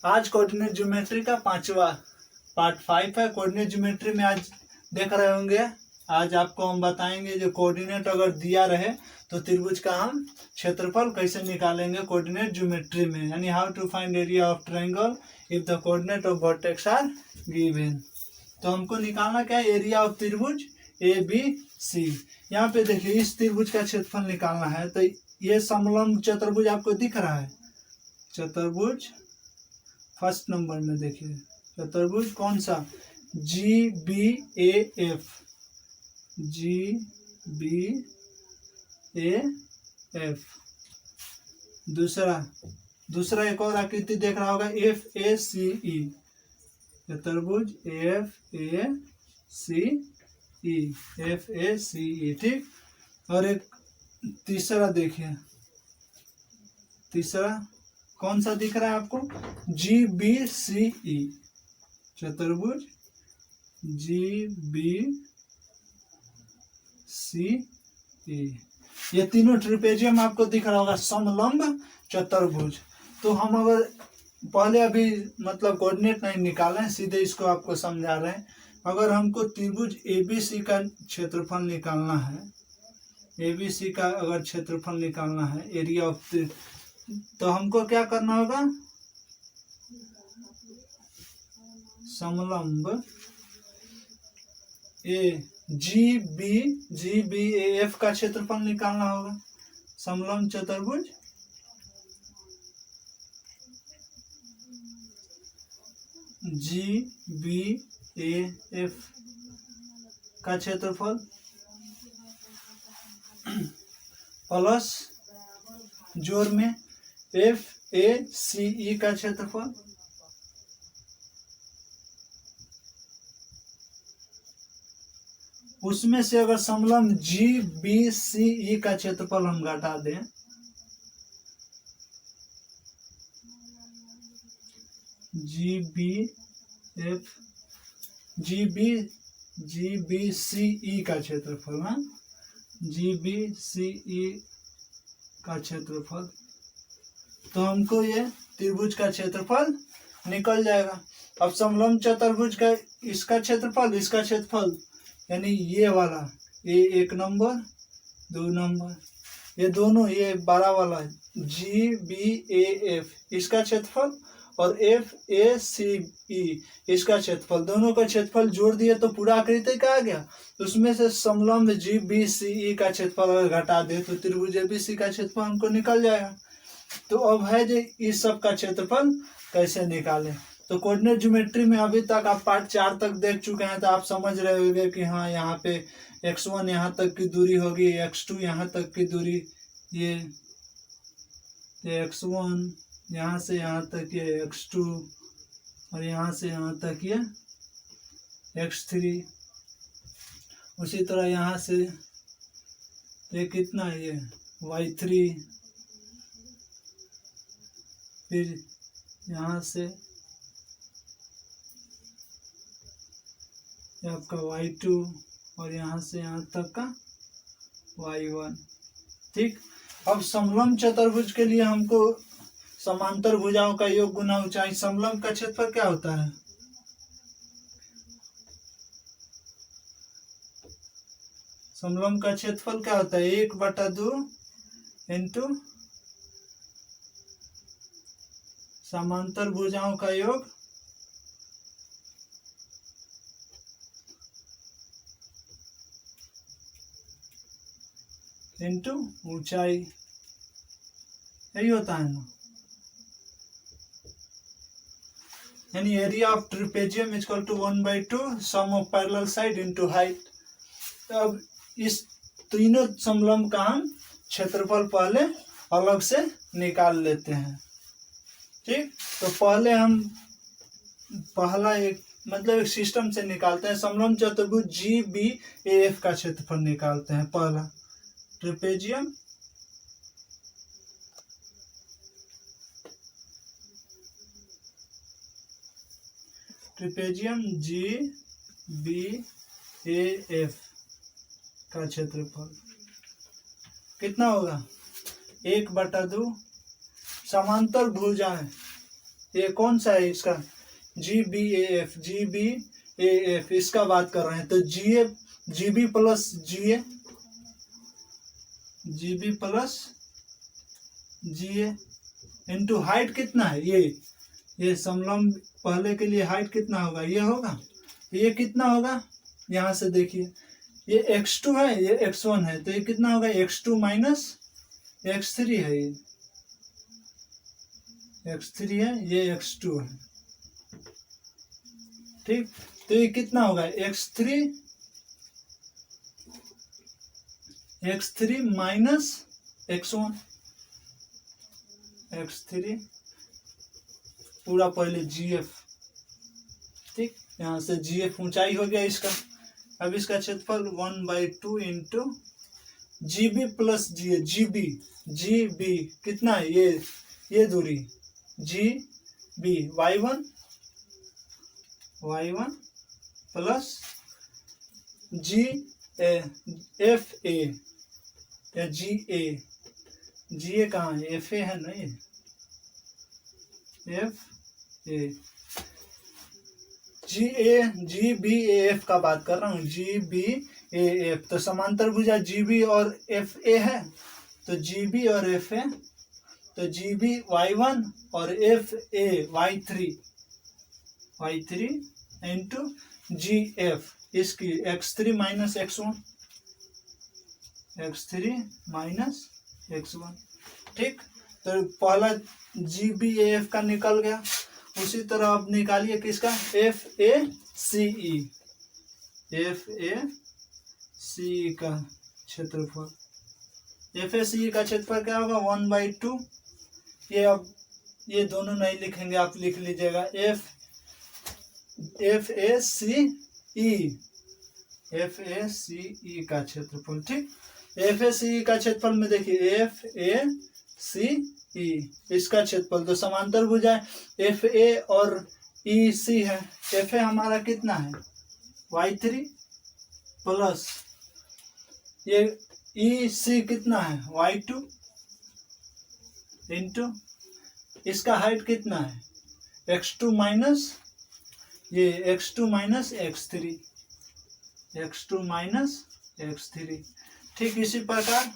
आज coordinate geometry का 5वां पार्ट 5 है। कोऑर्डिनेट ज्योमेट्री में आज देख रहे होंगे, आज आपको हम बताएंगे जो कोऑर्डिनेट अगर दिया रहे तो त्रिभुज का हम क्षेत्रफल कैसे निकालेंगे कोऑर्डिनेट ज्योमेट्री में, यानी how to find area of triangle if the coordinate of vertex are given. तो हमको निकालना क्या है, एरिया ऑफ त्रिभुज ए बी सी। यहाँ पे देखिए इस त्रिभुज का क्षेत्रफल निकालना है, तो ये समलंब चतुर्भुज आपको दिख रहा है, चतुर्भुज फर्स्ट नंबर में देखिए चतुर्भुज कौन सा, G B A F, G B A F. दूसरा एक और आकृति देख रहा होगा एफ ए सी ई, चतुर्भुज F A C E, F A सी ई, ठीक। और एक तीसरा देखिए, तीसरा कौन सा दिख रहा है आपको, जी बी सी ई, चतुर्भुज जी बी सी ई। ये तीनों ट्रिपेजियम आपको दिख रहा होगा, समलंब चतुर्भुज। तो हम अगर पहले अभी मतलब कोऑर्डिनेट नहीं निकाले, सीधे इसको आपको समझा रहे हैं। अगर हमको त्रिभुज एबीसी का क्षेत्रफल निकालना है, एबीसी का अगर क्षेत्रफल निकालना है, एरिया ऑफ, तो हमको क्या करना होगा, समलंब ए जी बी ए एफ का क्षेत्रफल निकालना होगा। समलंब चतुर्भुज जी बी ए एफ का क्षेत्रफल प्लस जोड़ में एफ ए सी ई का क्षेत्रफल, उसमें से अगर समलंब जी बी सी ई का क्षेत्रफल हम घटा दें, G B F G B C E का क्षेत्रफल, हाँ, जी बी सी ई का क्षेत्रफल, तो हमको ये त्रिभुज का क्षेत्रफल निकल जाएगा। अब समलंब चतुर्भुज का इसका क्षेत्रफल, इसका क्षेत्रफल, यानी ये वाला, ये 1 नंबर 2 नंबर, ये दोनों, ये बड़ा वाला जी बी ए एफ इसका क्षेत्रफल और एफ ए सी ई इसका क्षेत्रफल, दोनों का क्षेत्रफल जोड़ दिए तो पूरा आकृति का आ गया। उसमें से समलंब जी बी सी ई का क्षेत्रफल अगर घटा दे तो त्रिभुज ए बी सी का क्षेत्रफल हमको निकल जाएगा। तो अब है जो इस सब का क्षेत्रफल कैसे निकालें। तो कोऑर्डिनेट ज्योमेट्री में अभी तक आप पार्ट 4 तक देख चुके हैं, तो आप समझ रहे होंगे कि हाँ यहाँ पे x1 यहाँ तक की दूरी होगी, x2 यहाँ तक की दूरी, ये x1 यहाँ से यहाँ तक ये x2 और यहाँ से यहाँ तक ये x3। उसी तरह यहाँ से ये कितना है, ये y3, फिर यहाँ से ये आपका y2 और यहाँ से यहाँ तक का y1, ठीक। अब समलंब चतुर्भुज के लिए हमको समांतर भुजाओं का योग गुना ऊंचाई। समलंब का क्षेत्रफल क्या होता है, समलंब का क्षेत्रफल क्या होता है, 1/2 इंटू समांतर भुजाओं का योग इंटू ऊंचाई, यही होता है ना, यानी area of trapezium is equal to 1/2 sum of parallel side into height. अब इस तीनों समलंब का हम क्षेत्रफल पहले अलग से निकाल लेते हैं, ठीक। तो पहले हम पहला एक मतलब एक सिस्टम से निकालते हैं। समलंब चतुर्भुज जी बी ए एफ का क्षेत्रफल निकालते हैं। पहला trapezium G B A F का क्षेत्रफल कितना होगा, 1/2 समांतर भुजाएं ये कौन सा है इसका, GBAF, GBAF इसका बात कर रहे हैं। तो GB plus GA into height कितना है, ये समलंब पहले के लिए हाइट कितना होगा, ये होगा, ये कितना होगा, यहाँ से देखिए ये x2 है, ये x1 है, तो ये कितना होगा, x2 माइनस x3 है, ये x3 है, ये x2 है, ठीक। तो ये कितना होगा, x3 माइनस x1, x3 पूरा पहले GF, ठीक। यहाँ से GF ऊंचाई हो गया इसका। अब इसका क्षेत्रफल 1/2 इंटू GB प्लस GB कितना है, ये दूरी GB y1 प्लस FA या GA कहाँ है, FA है ना, ये FA GBAF का बात कर रहा हूँ, GBAF। तो समांतर भुजा GB और FA है, तो GB और FA, तो GB y1 और FA y3 इंटू GF इसकी x3 माइनस x1, ठीक। तो पहला GBAF का निकल गया। उसी तरह अब निकालिए किसका, FACE का क्षेत्रफल, FACE का क्षेत्रफल क्या होगा, 1/2, ये अब ये दोनों नहीं लिखेंगे, आप लिख लीजिएगा FACE का क्षेत्रफल, ठीक। FACE का क्षेत्रफल में देखिए FACE इसका क्षेत्रफल, तो समांतर भुजा FA और EC है। FA हमारा कितना है, y3 प्लस ये EC कितना है, y2 इंटू इसका हाइट कितना है, x2 माइनस x3, ठीक। इसी प्रकार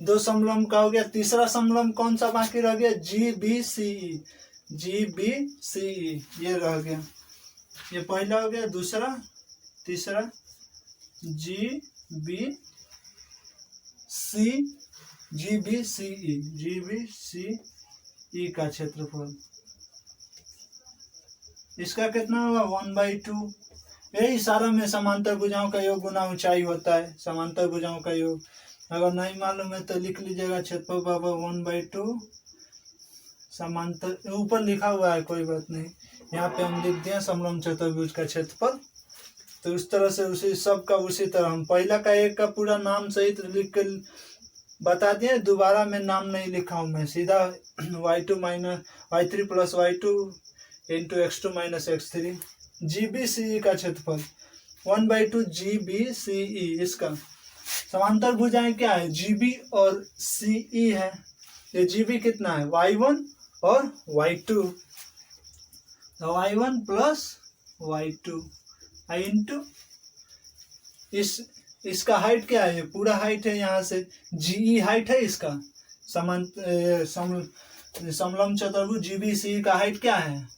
दो समलंब का हो गया। तीसरा समलंब कौन सा बाकी रह गया, GBCE, ये रह गया, ये पहला हो गया, दूसरा तीसरा GBCE का क्षेत्रफल, इसका कितना होगा, 1/2। यही सारा में समांतर भुजाओं का योग गुना ऊंचाई होता है। समांतर भुजाओं का योग अगर नहीं मालूम है तो लिख लीजिएगा, क्षेत्रफल बाबा 1/2 समांतर, ऊपर लिखा हुआ है, कोई बात नहीं, यहाँ पे हम लिख दिए समलंब चतुर्भुज का क्षेत्रफल। तो उस तरह से उसी सब का उसी तरह हम पहला का एक का पूरा नाम सहित लिख कर बता दिए। दोबारा में नाम नहीं लिखा हूँ मैं, सीधा y3 plus y2 into x2 minus x3। GBCE का क्षेत्रफल 1/2 GBCE, इसका समांतर भुजाएं क्या है, GB और CE है। ये GB कितना है, y1 और y2, तो y1 प्लस y2 इंटू इसका हाइट क्या है, पूरा हाइट है, यहाँ से GE हाइट है इसका। समलंब चतुर्भुज GBCE का हाइट क्या है,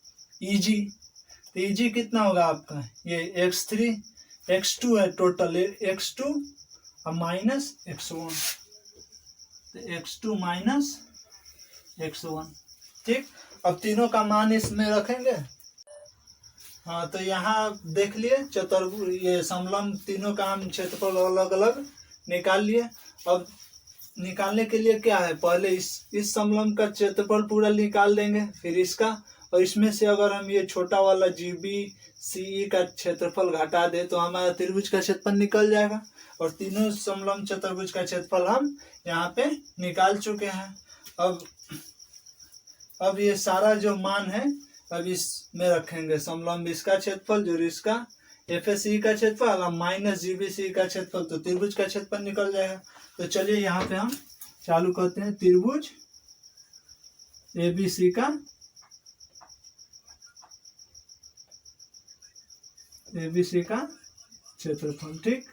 EG। तो EG कितना होगा आपका, ये x3 x2 है, टोटल x2 और माइनस x1, तो x2 माइनस x1, ठीक। अब तीनों का मान इसमें रखेंगे। हाँ, तो यहाँ देख लिए चतुर्भुज, ये समलंब तीनों का हम क्षेत्रफल अलग अलग निकाल लिए। अब निकालने के लिए क्या है, पहले इस समलंब का क्षेत्रफल पूरा निकाल देंगे, फिर इसका, और इसमें से अगर हम ये छोटा वाला GBCE का क्षेत्रफल घटा दे तो हमारा त्रिभुज का क्षेत्रफल निकल जाएगा। और तीनों समलंब चतुर्भुज का क्षेत्रफल हम यहाँ पे निकाल चुके हैं। अब ये सारा जो मान है अब इसमें रखेंगे, समलंब इसका क्षेत्रफल जो इसका FACE का क्षेत्रफल और माइनस GBCE का क्षेत्रफल, तो त्रिभुज का क्षेत्रफल निकल जाएगा। तो चलिए यहाँ पे हम चालू करते हैं, त्रिभुज ABC का एबीसी का क्षेत्रफल। ठीक,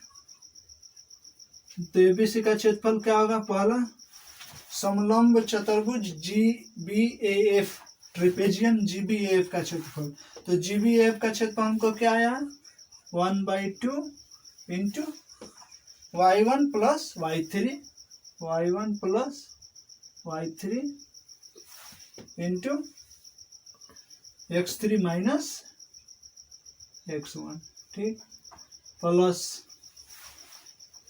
तो एबीसी का क्षेत्रफल क्या होगा? पहला समलंब चतुर्भुज GBAF, ट्रिपेजियम GBAF का क्षेत्रफल। तो GBAF का क्षेत्रफल हमको क्या आया? 1/2 into y1 plus y3, y1 plus y3 into x3 minus x1। ठीक, प्लस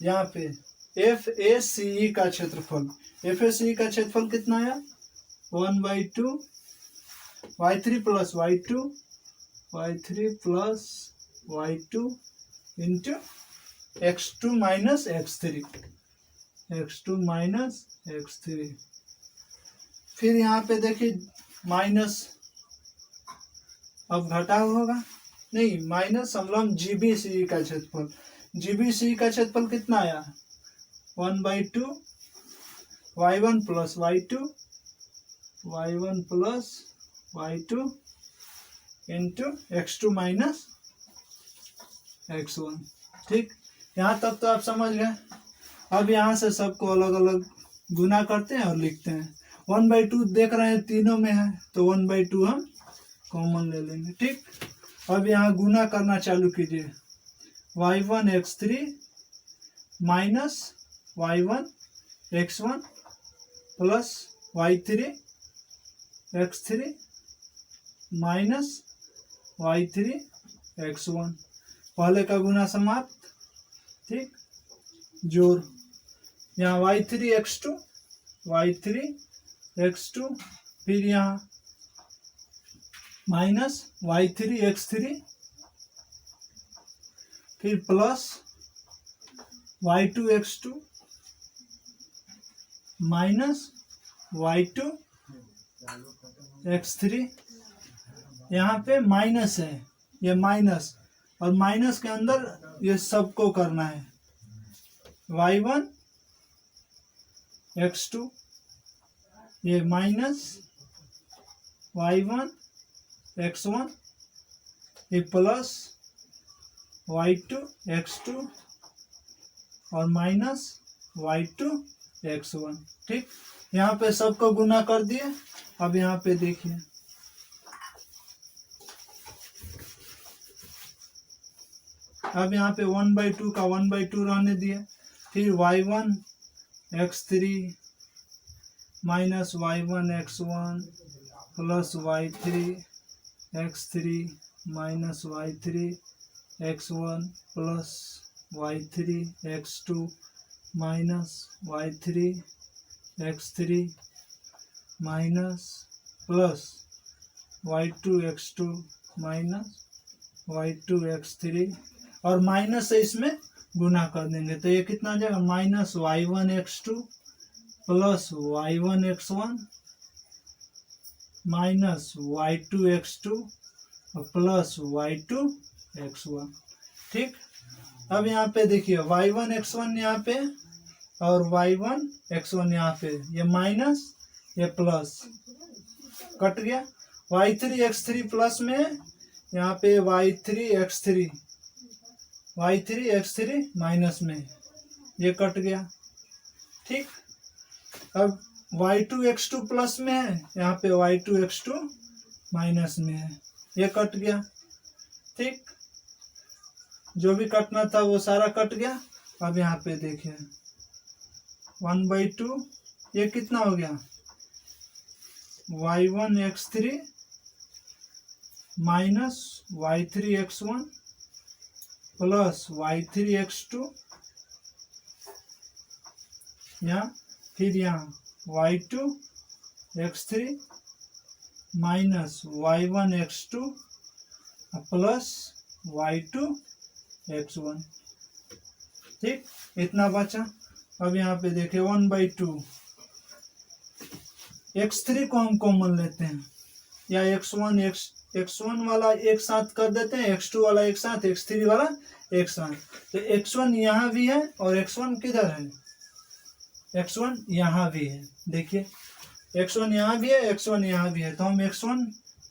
यहाँ पे FACE का क्षेत्रफल। FACE का क्षेत्रफल कितना आया? 1/2 y3 plus y2, y3 plus y2 into x2 minus x3, x2 minus x3। फिर यहाँ पे देखिए माइनस, अब घटा होगा नहीं, माइनस समलंब GBCE का क्षेत्रफल। GBCE का क्षेत्रफल कितना आया? 1/2 y1 plus y2, y1 plus y2 into x2 minus x1। ठीक, यहाँ तक तो आप समझ गए। अब यहाँ से सबको अलग अलग गुना करते हैं और लिखते हैं। 1/2 देख रहे हैं तीनों में है, तो 1/2 हम कॉमन ले लेंगे। ठीक, अब यहाँ गुना करना चालू कीजिए। y1 x3 minus y1 x1 plus y3 x3 minus y3 x1। पहले का गुना समाप्त। ठीक, जोड़, यहाँ y3 x2 फिर यहाँ माइनस y3 x3 फिर plus y2 x2 minus y2 x3। यहाँ पे माइनस है, ये माइनस, और माइनस के अंदर ये सबको करना है। y1 x2 ये माइनस y1 x1 ये प्लस y2 x2 और माइनस y2 x1। ठीक, यहाँ पे सबको गुना कर दिए। अब यहाँ पे देखिए, अब यहाँ पे 1/2 का 1/2 रहने दिए। फिर y1 x3 minus y1 x1 plus y3 x3 minus y3 x1 plus y3 x2 minus y3 x3 minus plus y2 x2 minus y2 x3 और माइनस से इसमें गुना कर देंगे। तो ये कितना आ जाएगा? Minus y1 x2 plus y1 x1 minus y2 x2 और प्लस y2 x1। ठीक, अब यहाँ पे देखिए y1 x1 यहाँ पे और y1 x1 यहाँ पे, ये माइनस ये प्लस कट गया। y3 x3 प्लस में, यहाँ पे y3 x3 माइनस में, ये कट गया। ठीक, अब y2 x2 प्लस में है, यहाँ पे y2 x2 माइनस में है, ये कट गया। ठीक, जो भी कटना था वो सारा कट गया। अब यहाँ पे देखिए 1/2 ये कितना हो गया? y1 x3 minus y3 x1 plus y3 x2 यहाँ, फिर यहाँ y2 x3 minus y1 x2 plus y2 x1। ठीक, इतना बचा। अब यहाँ पे देखिए 1/2 x3 को हम कॉमन लेते हैं, या x1 वाला एक साथ कर देते हैं, x2 वाला एक साथ, x3 वाला एक साथ। तो x1 यहाँ भी है और x1 किधर है? x1 यहाँ भी है। देखिए x1 यहाँ भी है, x1 यहाँ भी है, तो हम x1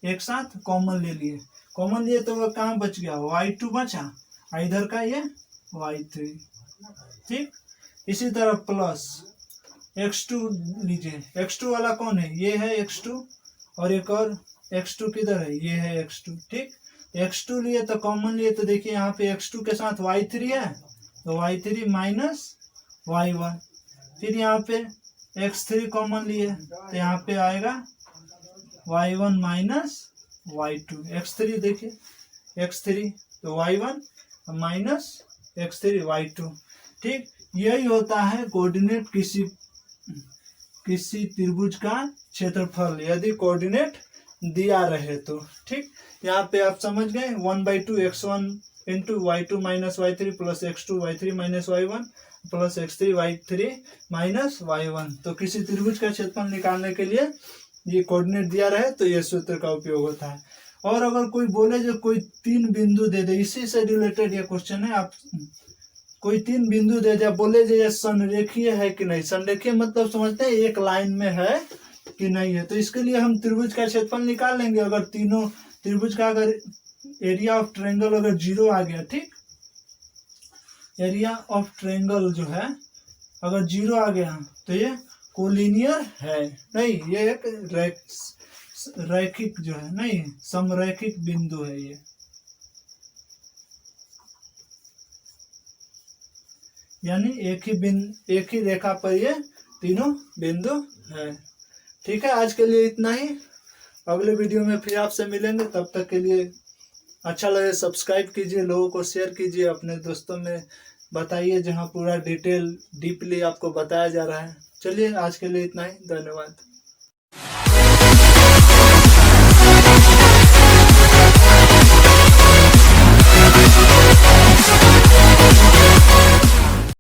एक साथ कॉमन ले लिए। कॉमन लिए तो वो कहाँ बच गया, y2 बचा, इधर का ये y3, ठीक। इसी तरह प्लस x2 लीजिए, x2 वाला कौन है, ये है x2, और एक और x2 किधर है, ये है x2, ठीक। x2 लिए तो कॉमन लिए तो देखिए यहाँ पे x2 के साथ y3 है, तो y3 माइनस y1, फिर यहाँ पे x3 कॉमन लिए तो यहाँ पे आएगा y1 माइनस y2, x3 देखिए x3 तो y1 माइनस x3 y2, ठीक। यही होता है कोऑर्डिनेट किसी त्रिभुज का क्षेत्रफल यदि कोऑर्डिनेट दिया रहे तो, ठीक। यहाँ पे आप समझ गए 1/2 x1 into y2 minus y3 plus x2 y3 minus y1 plus x3 y3 minus y1। तो किसी त्रिभुज का क्षेत्रफल निकालने के लिए ये कोऑर्डिनेट दिया रहे तो ये सूत्र का उपयोग होता है। और अगर कोई बोले जो कोई 3 बिंदु दे दे, इसी से रिलेटेड ये क्वेश्चन है, आप कोई 3 बिंदु दे दे, बोले जो ये संरेखीय है कि नहीं, संरेखीय मतलब समझते हैं एक लाइन में है कि नहीं है, तो इसके लिए हम त्रिभुज का क्षेत्रफल निकाल लेंगे। अगर तीनों त्रिभुज का अगर एरिया ऑफ ट्रायंगल अगर 0 आ गया, ठीक, एरिया ऑफ ट्रायंगल जो है अगर 0 आ गया तो ये कोलिनियर है नहीं, ये एक रैखिक जो है नहीं, समरैखिक बिंदु है ये, यानी एक ही रेखा पर ये तीनों बिंदु है, ठीक है। आज के लिए इतना ही, अगले वीडियो में फिर आपसे मिलेंगे, तब तक के लिए अच्छा लगे सब्सक्राइब कीजिए, लोगों को शेयर कीजिए, अपने दोस्तों में बताइए जहां पूरा डिटेल डीपली आपको बताया जा रहा है। चलिए आज के लिए इतना ही, धन्यवाद।